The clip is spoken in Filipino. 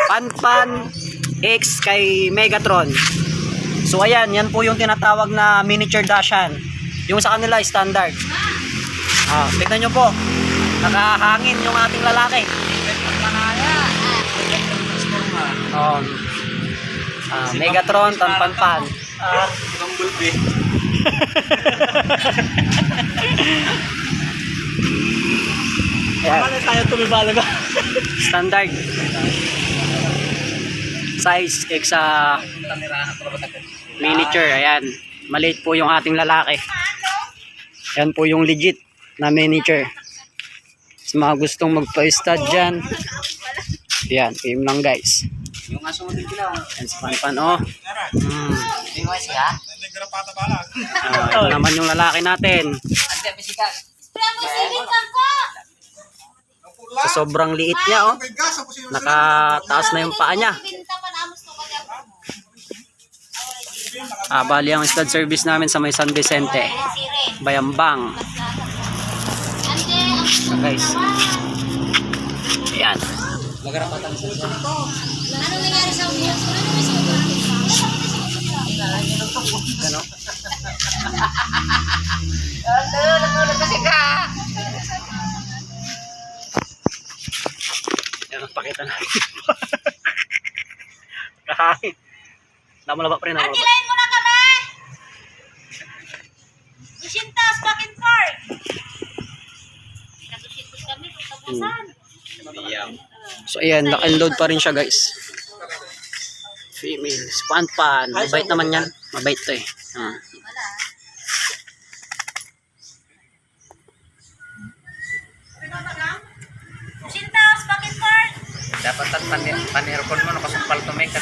Panpan X kay Megatron. So ayan, yan po yung tinatawag na miniature dashan. Yung sa kanila standard. Tignan nyo po. Nakahangin yung ating lalaki. Megatron, Panpan. Bumblebee. Ayan. Tayo tumibalo ba? Standard size X miniature. Ayan, maliit po yung ating lalaki. Ayan po yung legit na miniature. Sa mga gustong magpa-stud dyan, ayan, PM lang guys. Yung aso mo din kila. Ayan si Panpan, oh. Ito naman yung lalaki natin. Sa sobrang liit niya, oh. Nakataas na yung paa niya. Bali ang stud service namin sa may San Vicente, Bayambang. So guys, ayan. Ano nangyari sa umiyak? Ano? Ayan, pakita natin. Kahangin. Namalaba pa rin, namalaba. Arkilayin mo na kami! Isintas, back and forth! Nasusintos kami, pagkabusan. So ayan, naka-unload pa rin siya guys. Female, Panpan. Mabait naman yan. Mabait to eh. Isintas, back and forth! Dapat at panirkon mo, nakasumpal to make.